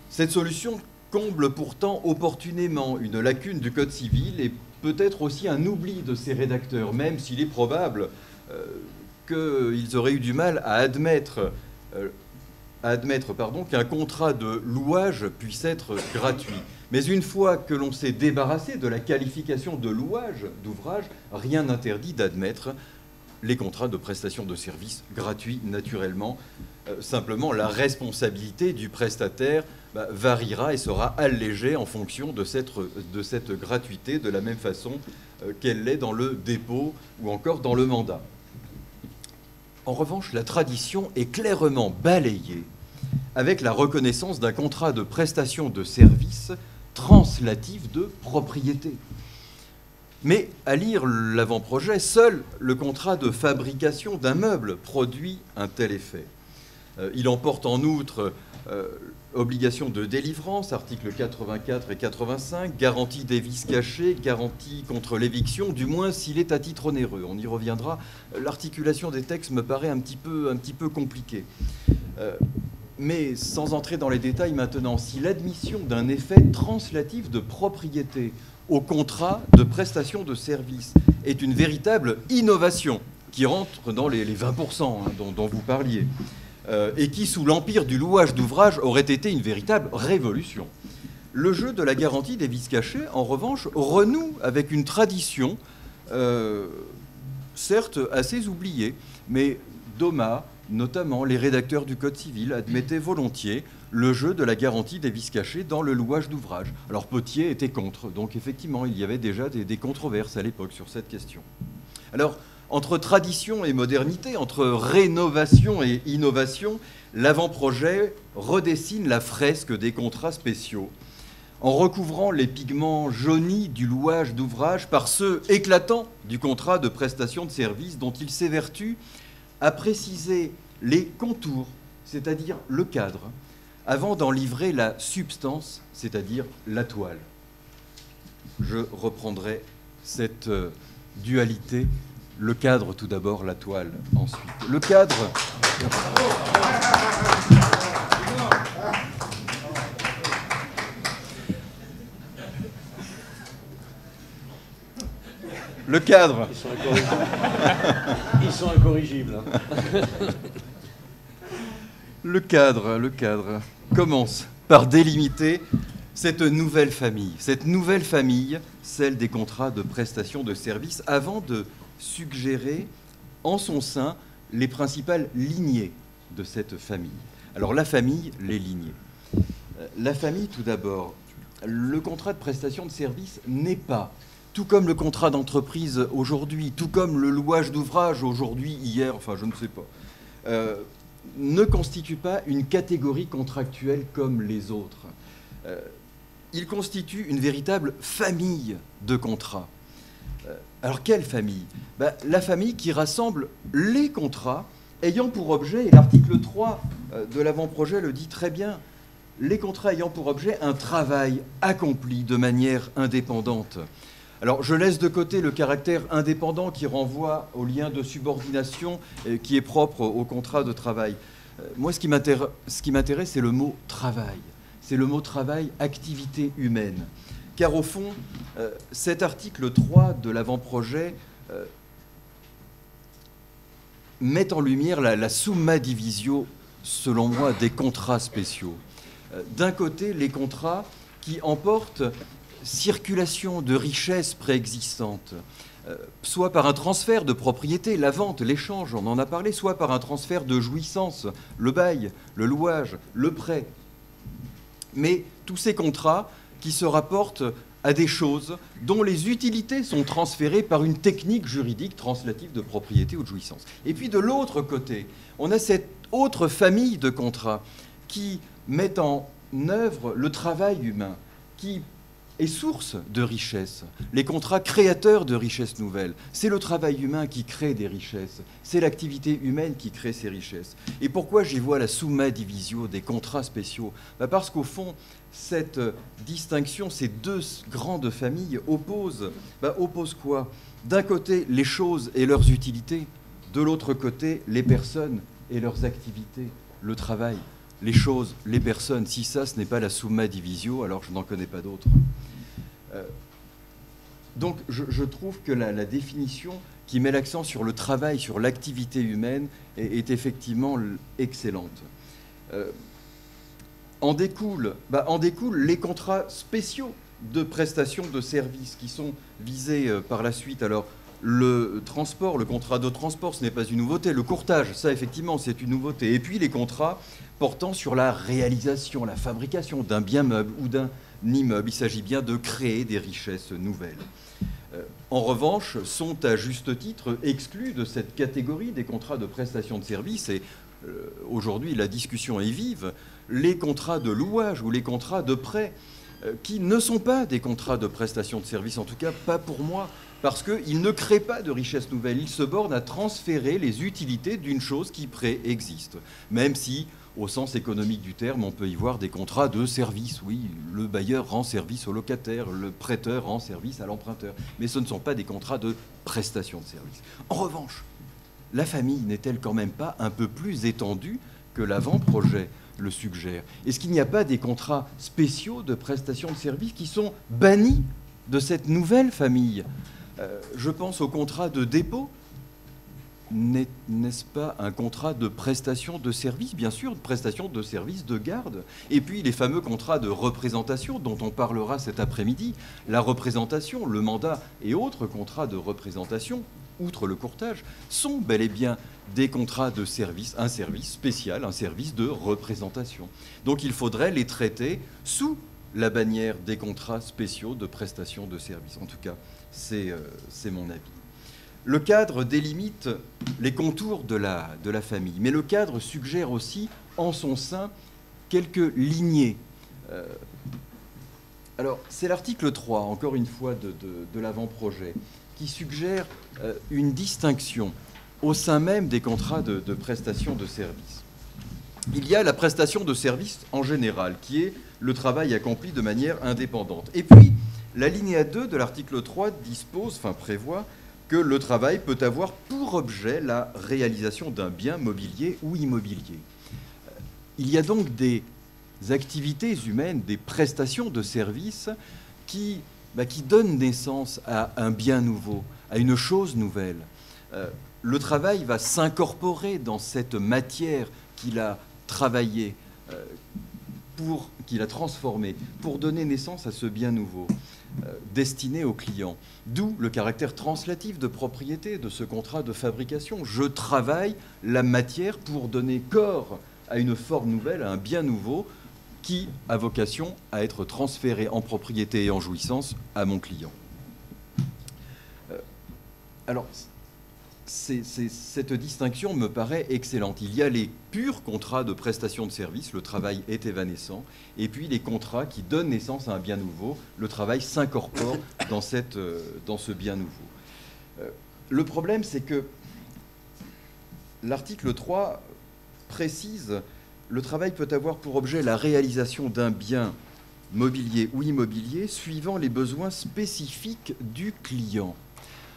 Cette solution comble pourtant opportunément une lacune du Code civil et peut-être aussi un oubli de ses rédacteurs, même s'il est probable qu'ils auraient eu du mal à admettre qu'un contrat de louage puisse être gratuit. Mais une fois que l'on s'est débarrassé de la qualification de louage d'ouvrage, rien n'interdit d'admettre les contrats de prestation de services gratuits naturellement. Simplement, la responsabilité du prestataire variera et sera allégée en fonction de cette gratuité, de la même façon qu'elle l'est dans le dépôt ou encore dans le mandat. En revanche, la tradition est clairement balayée avec la reconnaissance d'un contrat de prestation de services translatif de propriété. Mais à lire l'avant-projet, seul le contrat de fabrication d'un meuble produit un tel effet. Il emporte en outre obligation de délivrance, articles 84 et 85, garantie des vices cachés, garantie contre l'éviction, du moins s'il est à titre onéreux. On y reviendra. L'articulation des textes me paraît un petit peu compliquée. Mais sans entrer dans les détails maintenant, si l'admission d'un effet translatif de propriété au contrat de prestation de service est une véritable innovation qui rentre dans les 20% dont vous parliez, et qui, sous l'empire du louage d'ouvrage, aurait été une véritable révolution. Le jeu de la garantie des vices cachés, en revanche, renoue avec une tradition, certes assez oubliée, mais Domat, notamment les rédacteurs du Code civil, admettaient volontiers le jeu de la garantie des vices cachés dans le louage d'ouvrage. Alors Pottier était contre, donc effectivement, il y avait déjà des controverses à l'époque sur cette question. Alors, entre tradition et modernité, entre rénovation et innovation, l'avant-projet redessine la fresque des contrats spéciaux, en recouvrant les pigments jaunis du louage d'ouvrage par ceux éclatants du contrat de prestation de service dont il s'évertue à préciser les contours, c'est-à-dire le cadre, avant d'en livrer la substance, c'est-à-dire la toile. Je reprendrai cette dualité. Le cadre, tout d'abord, la toile, ensuite. Le cadre... Le cadre... Ils sont incorrigibles. Le cadre commence par délimiter cette nouvelle famille, celle des contrats de prestation de services, avant de suggérer en son sein les principales lignées de cette famille. Alors la famille, les lignées. La famille, tout d'abord, le contrat de prestation de service n'est pas, tout comme le contrat d'entreprise aujourd'hui, tout comme le louage d'ouvrage aujourd'hui, hier, enfin je ne sais pas, ne constitue pas une catégorie contractuelle comme les autres. Il constitue une véritable famille de contrats. Alors quelle famille ? La famille qui rassemble les contrats ayant pour objet, et l'article 3 de l'avant-projet le dit très bien, les contrats ayant pour objet un travail accompli de manière indépendante. Alors je laisse de côté le caractère indépendant qui renvoie au lien de subordination qui est propre au contrat de travail. Moi, ce qui m'intéresse, c'est le mot travail. C'est le mot travail, activité humaine. Car au fond, cet article 3 de l'avant-projet met en lumière la summa divisio selon moi, des contrats spéciaux. D'un côté, les contrats qui emportent circulation de richesses préexistantes, soit par un transfert de propriété, la vente, l'échange, on en a parlé, soit par un transfert de jouissance, le bail, le louage, le prêt. Mais tous ces contrats qui se rapportent à des choses dont les utilités sont transférées par une technique juridique translative de propriété ou de jouissance. Et puis de l'autre côté, on a cette autre famille de contrats qui mettent en œuvre le travail humain, qui est source de richesses. Les contrats créateurs de richesses nouvelles, c'est le travail humain qui crée des richesses, c'est l'activité humaine qui crée ces richesses. Et pourquoi j'y vois la summa divisio des contrats spéciaux? Parce qu'au fond, cette distinction, ces deux grandes familles opposent quoi? D'un côté, les choses et leurs utilités, de l'autre côté, les personnes et leurs activités, le travail. Les choses, les personnes, si ça, ce n'est pas la summa divisio, alors je n'en connais pas d'autres. Donc je trouve que la définition qui met l'accent sur le travail, sur l'activité humaine, est effectivement excellente. En découlent les contrats spéciaux de prestations de services qui sont visés par la suite. Alors, le transport, le contrat de transport, ce n'est pas une nouveauté. Le courtage, ça, effectivement, c'est une nouveauté. Et puis, les contrats portant sur la réalisation, la fabrication d'un bien meuble ou d'un immeuble. Il s'agit bien de créer des richesses nouvelles. En revanche, sont à juste titre exclus de cette catégorie des contrats de prestation de services, et aujourd'hui, la discussion est vive, les contrats de louage ou les contrats de prêt, qui ne sont pas des contrats de prestation de services, en tout cas pas pour moi, parce qu'ils ne créent pas de richesses nouvelles. Ils se bornent à transférer les utilités d'une chose qui préexiste. Même si, au sens économique du terme, on peut y voir des contrats de service. Oui, le bailleur rend service au locataire, le prêteur rend service à l'emprunteur. Mais ce ne sont pas des contrats de prestation de services. En revanche, la famille n'est-elle quand même pas un peu plus étendue que l'avant-projet le suggère? Est-ce qu'il n'y a pas des contrats spéciaux de prestation de services qui sont bannis de cette nouvelle famille? Je pense au contrat de dépôt. N'est-ce pas un contrat de prestation de services? Bien sûr, de prestation de services de garde. Et puis les fameux contrats de représentation dont on parlera cet après-midi. La représentation, le mandat et autres contrats de représentation, outre le courtage, sont bel et bien des contrats de service, un service spécial, un service de représentation. Donc il faudrait les traiter sous la bannière des contrats spéciaux de prestation de services. En tout cas, c'est mon avis. Le cadre délimite les contours de la famille, mais le cadre suggère aussi en son sein quelques lignées. Alors, c'est l'article 3, encore une fois, de l'avant-projet, qui suggère une distinction au sein même des contrats de prestation de services. Il y a la prestation de services en général, qui est le travail accompli de manière indépendante. Et puis, l'alinéa 2 de l'article 3 prévoit que le travail peut avoir pour objet la réalisation d'un bien mobilier ou immobilier. Il y a donc des activités humaines, des prestations de services qui donnent naissance à un bien nouveau, à une chose nouvelle. Le travail va s'incorporer dans cette matière qu'il a travaillée, qu'il a transformée, pour donner naissance à ce bien nouveau, destiné au client. D'où le caractère translatif de propriété de ce contrat de fabrication. Je travaille la matière pour donner corps à une forme nouvelle, à un bien nouveau, qui a vocation à être transféré en propriété et en jouissance à mon client. Alors, cette distinction me paraît excellente. Il y a les purs contrats de prestation de services, le travail est évanescent, et puis les contrats qui donnent naissance à un bien nouveau, le travail s'incorpore dans ce bien nouveau. Le problème, c'est que l'article 3 précise: le travail peut avoir pour objet la réalisation d'un bien mobilier ou immobilier suivant les besoins spécifiques du client.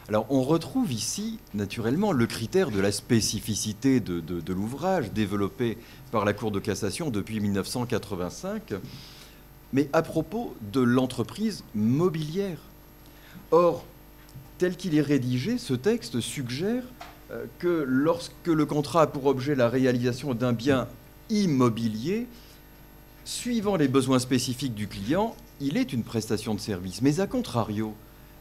Alors, on retrouve ici, naturellement, le critère de la spécificité de l'ouvrage développé par la Cour de cassation depuis 1985, mais à propos de l'entreprise mobilière. Or, tel qu'il est rédigé, ce texte suggère que lorsque le contrat a pour objet la réalisation d'un bien immobilier, suivant les besoins spécifiques du client, il est une prestation de service. Mais à contrario,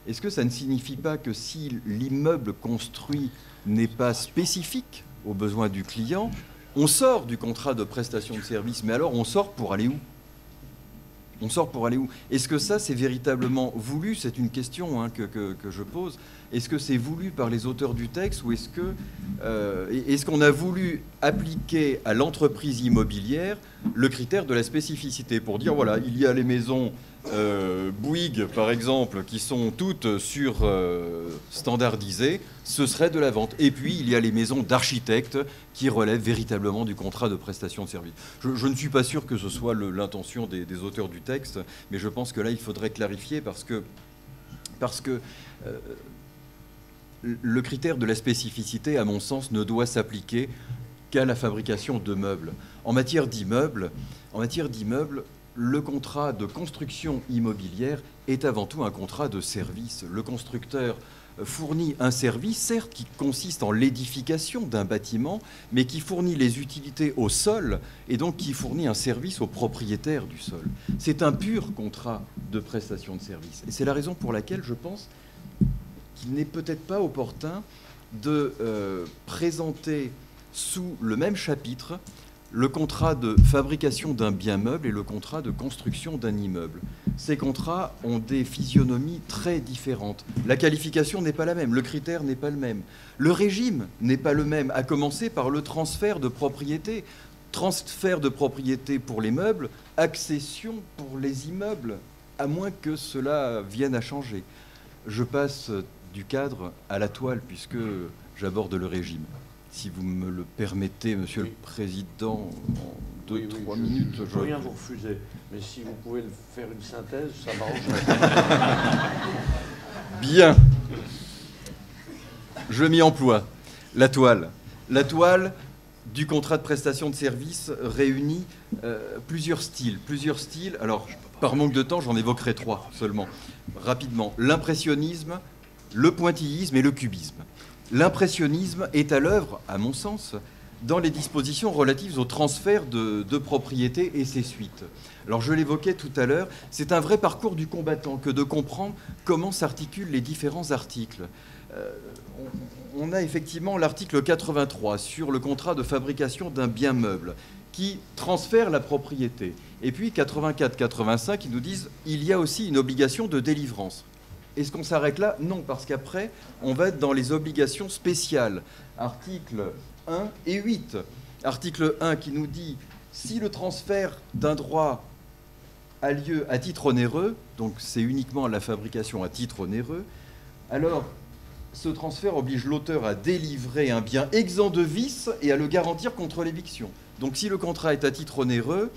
est-ce que ça ne signifie pas que si l'immeuble construit n'est pas spécifique aux besoins du client, on sort du contrat de prestation de service? Mais alors on sort pour aller où? On sort pour aller où? Est-ce que ça, c'est véritablement voulu? C'est une question que je pose. Est-ce que c'est voulu par les auteurs du texte ou est-ce qu'on a voulu appliquer à l'entreprise immobilière le critère de la spécificité pour dire, voilà, il y a les maisons Bouygues, par exemple, qui sont toutes standardisées, ce serait de la vente. Et puis, il y a les maisons d'architectes qui relèvent véritablement du contrat de prestation de service. Je ne suis pas sûr que ce soit l'intention des auteurs du texte, mais je pense que là, il faudrait clarifier parce que le critère de la spécificité, à mon sens, ne doit s'appliquer qu'à la fabrication de meubles. En matière d'immeubles, le contrat de construction immobilière est avant tout un contrat de service. Le constructeur fournit un service, certes, qui consiste en l'édification d'un bâtiment, mais qui fournit les utilités au sol et donc qui fournit un service au propriétaire du sol. C'est un pur contrat de prestation de service. Et c'est la raison pour laquelle je pense qu'il n'est peut-être pas opportun de présenter sous le même chapitre le contrat de fabrication d'un bien meuble et le contrat de construction d'un immeuble. Ces contrats ont des physionomies très différentes. La qualification n'est pas la même, le critère n'est pas le même. Le régime n'est pas le même, à commencer par le transfert de propriété. Transfert de propriété pour les meubles, accession pour les immeubles, à moins que cela vienne à changer. Je passe du cadre à la toile, puisque j'aborde le régime. Si vous me le permettez, Monsieur le Président, en 2-3 minutes... Je ne peux rien vous refuser, mais si vous pouvez faire une synthèse, ça m'arrange. Bien. Je m'y emploie. La toile. La toile du contrat de prestation de service réunit plusieurs styles. Alors, par manque de temps, j'en évoquerai 3 seulement, rapidement. L'impressionnisme, le pointillisme et le cubisme. L'impressionnisme est à l'œuvre, à mon sens, dans les dispositions relatives au transfert de propriété et ses suites. Alors je l'évoquais tout à l'heure, c'est un vrai parcours du combattant que de comprendre comment s'articulent les différents articles. On a effectivement l'article 83 sur le contrat de fabrication d'un bien meuble qui transfère la propriété. Et puis 84-85 qui nous disent il y a aussi une obligation de délivrance. Est-ce qu'on s'arrête là? Non, parce qu'après, on va être dans les obligations spéciales. Articles 1 et 8. Article 1 qui nous dit si le transfert d'un droit a lieu à titre onéreux, donc c'est uniquement la fabrication à titre onéreux, alors ce transfert oblige l'auteur à délivrer un bien exempt de vice et à le garantir contre l'éviction. Donc si le contrat est à titre onéreux,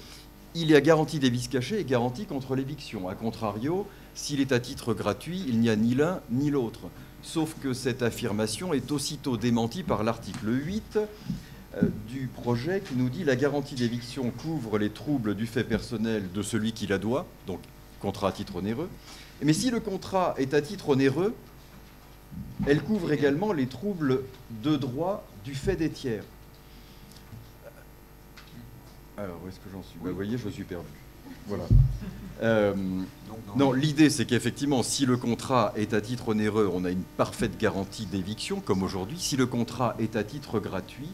il y a garantie des vices cachés et garantie contre l'éviction. A contrario, s'il est à titre gratuit, il n'y a ni l'un ni l'autre. Sauf que cette affirmation est aussitôt démentie par l'article 8 du projet qui nous dit « La garantie d'éviction couvre les troubles du fait personnel de celui qui la doit », donc contrat à titre onéreux. Mais si le contrat est à titre onéreux, elle couvre également les troubles de droit du fait des tiers. Alors, où est-ce que j'en suis? Vous voyez, je suis perdu. Voilà. Non, l'idée, c'est qu'effectivement, si le contrat est à titre onéreux, on a une parfaite garantie d'éviction, comme aujourd'hui. Si le contrat est à titre gratuit,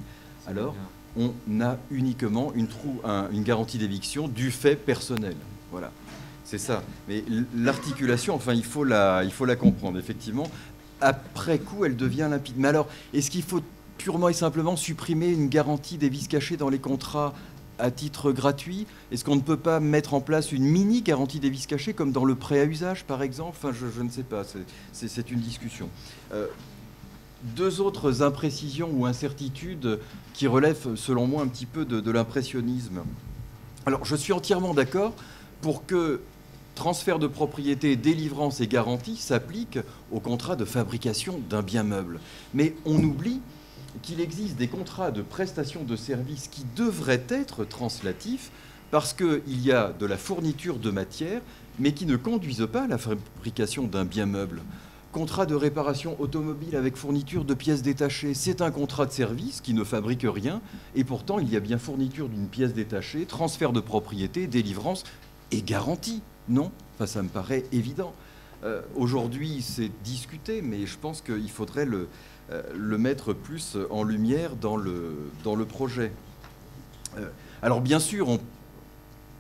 alors on a uniquement une garantie d'éviction du fait personnel. Voilà, c'est ça. Mais l'articulation, enfin, il faut la comprendre, effectivement. Après coup, elle devient limpide. Mais alors, est-ce qu'il faut purement et simplement supprimer une garantie des vices cachés dans les contrats à titre gratuit? Est-ce qu'on ne peut pas mettre en place une mini-garantie des vices cachés, comme dans le prêt à usage, par exemple? Enfin, je ne sais pas, c'est une discussion. Deux autres imprécisions ou incertitudes qui relèvent, selon moi, un petit peu de l'impressionnisme. Alors, je suis entièrement d'accord pour que transfert de propriété, délivrance et garantie s'appliquent au contrat de fabrication d'un bien meuble. Mais on oublie qu'il existe des contrats de prestation de services qui devraient être translatifs parce qu'il y a de la fourniture de matière, mais qui ne conduisent pas à la fabrication d'un bien meuble. contrat de réparation automobile avec fourniture de pièces détachées, c'est un contrat de service qui ne fabrique rien, et pourtant il y a bien fourniture d'une pièce détachée, transfert de propriété, délivrance et garantie, non? Enfin, ça me paraît évident. Aujourd'hui, c'est discuté, mais je pense qu'il faudrait le mettre plus en lumière dans le projet. Alors bien sûr,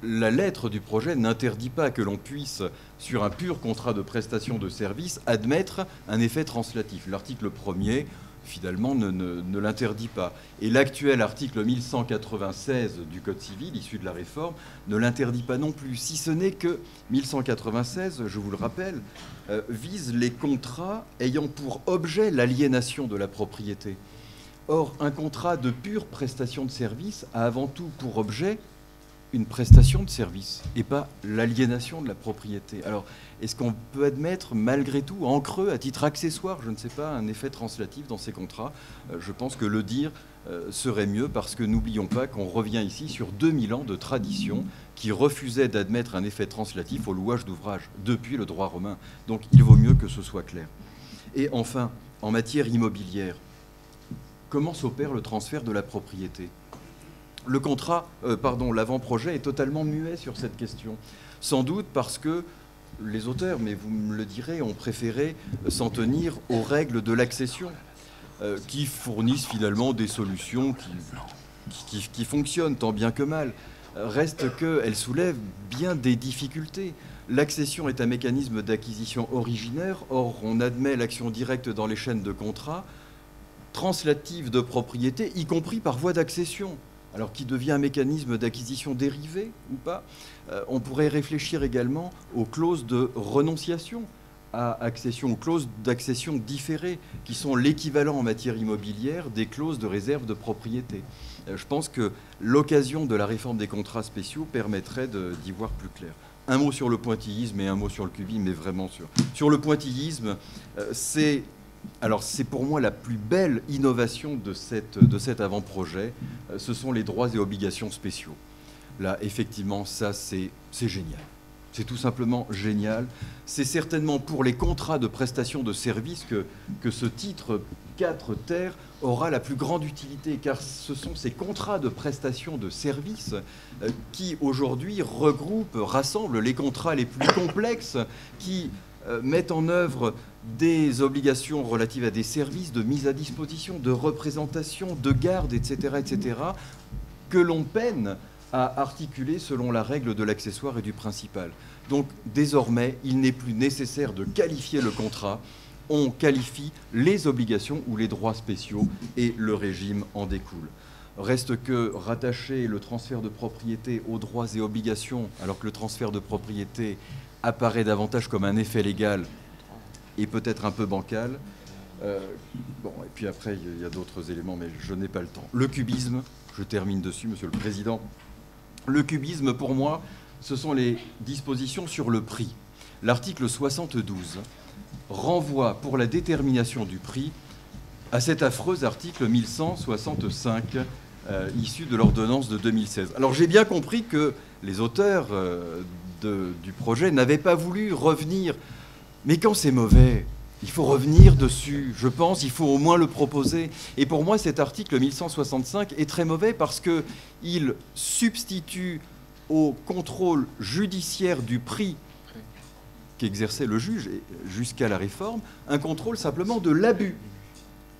la lettre du projet n'interdit pas que l'on puisse, sur un pur contrat de prestation de service, admettre un effet translatif. L'article 1er, finalement, ne l'interdit pas. Et l'actuel article 1196 du Code civil, issu de la réforme, ne l'interdit pas non plus, si ce n'est que 1196, je vous le rappelle, vise les contrats ayant pour objet l'aliénation de la propriété. Or, un contrat de pure prestation de service a avant tout pour objet une prestation de service et pas l'aliénation de la propriété. Alors, est-ce qu'on peut admettre, malgré tout, en creux, à titre accessoire, je ne sais pas, un effet translatif dans ces contrats? Je pense que le dire serait mieux, parce que n'oublions pas qu'on revient ici sur 2000 ans de tradition qui refusait d'admettre un effet translatif aux louages d'ouvrage depuis le droit romain. Donc, il vaut mieux que ce soit clair. Et enfin, en matière immobilière, comment s'opère le transfert de la propriété? L'avant-projet est totalement muet sur cette question. Sans doute parce que les auteurs, mais vous me le direz, ont préféré s'en tenir aux règles de l'accession, qui fournissent finalement des solutions qui fonctionnent tant bien que mal. Reste qu'elles soulèvent bien des difficultés. L'accession est un mécanisme d'acquisition originaire, or on admet l'action directe dans les chaînes de contrat, translative de propriété, y compris par voie d'accession. Alors qui devient un mécanisme d'acquisition dérivé ou pas? On pourrait réfléchir également aux clauses de renonciation à accession, aux clauses d'accession différée, qui sont l'équivalent en matière immobilière des clauses de réserve de propriété. Je pense que l'occasion de la réforme des contrats spéciaux permettrait d'y voir plus clair. Un mot sur le pointillisme et un mot sur le cubisme, mais vraiment sur le pointillisme, c'est pour moi la plus belle innovation de cet avant-projet. Ce sont les droits et obligations spéciaux. Là, effectivement, ça, c'est génial. C'est tout simplement génial. C'est certainement pour les contrats de prestation de services que ce titre 4 ter aura la plus grande utilité, car ce sont ces contrats de prestation de services qui, aujourd'hui, rassemblent les contrats les plus complexes, qui mettent en œuvre des obligations relatives à des services de mise à disposition, de représentation, de garde, etc., que l'on peine à articuler selon la règle de l'accessoire et du principal. Donc, désormais, il n'est plus nécessaire de qualifier le contrat, on qualifie les obligations ou les droits spéciaux et le régime en découle. Reste que rattacher le transfert de propriété aux droits et obligations, alors que le transfert de propriété apparaît davantage comme un effet légal et peut-être un peu bancal. Et puis après, il y a d'autres éléments, mais je n'ai pas le temps. Le cubisme, je termine dessus, Monsieur le Président. Le cubisme, pour moi, ce sont les dispositions sur le prix. L'article 72 renvoie pour la détermination du prix à cet affreux article 1165 issu de l'ordonnance de 2016. Alors j'ai bien compris que les auteurs du projet n'avaient pas voulu revenir, mais quand c'est mauvais, il faut revenir dessus, je pense, il faut au moins le proposer. Et pour moi, cet article 1165 est très mauvais parce qu'il substitue au contrôle judiciaire du prix qu'exerçait le juge jusqu'à la réforme, un contrôle simplement de l'abus,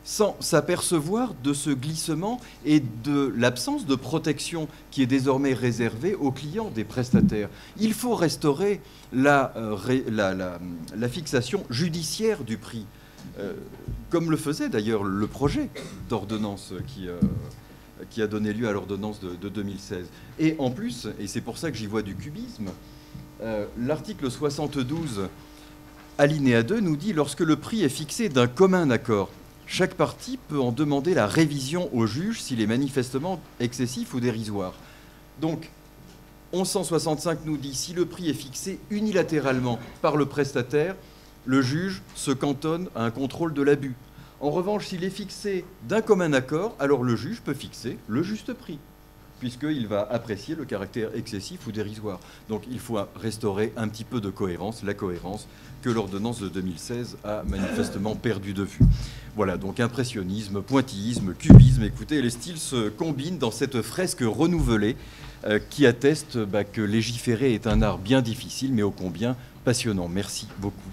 sans s'apercevoir de ce glissement et de l'absence de protection qui est désormais réservée aux clients des prestataires. Il faut restaurer la fixation judiciaire du prix, comme le faisait d'ailleurs le projet d'ordonnance qui a donné lieu à l'ordonnance de 2016. Et en plus, et c'est pour ça que j'y vois du cubisme, l'article 72, alinéa 2, nous dit « Lorsque le prix est fixé d'un commun accord, chaque partie peut en demander la révision au juge s'il est manifestement excessif ou dérisoire. » Donc, 1165 nous dit « Si le prix est fixé unilatéralement par le prestataire, le juge se cantonne à un contrôle de l'abus. En revanche, s'il est fixé d'un commun accord, alors le juge peut fixer le juste prix. » puisqu'il va apprécier le caractère excessif ou dérisoire. Donc il faut restaurer un petit peu de cohérence, la cohérence que l'ordonnance de 2016 a manifestement perdu de vue. Voilà, donc impressionnisme, pointillisme, cubisme, écoutez, les styles se combinent dans cette fresque renouvelée qui atteste que légiférer est un art bien difficile, mais ô combien passionnant. Merci beaucoup.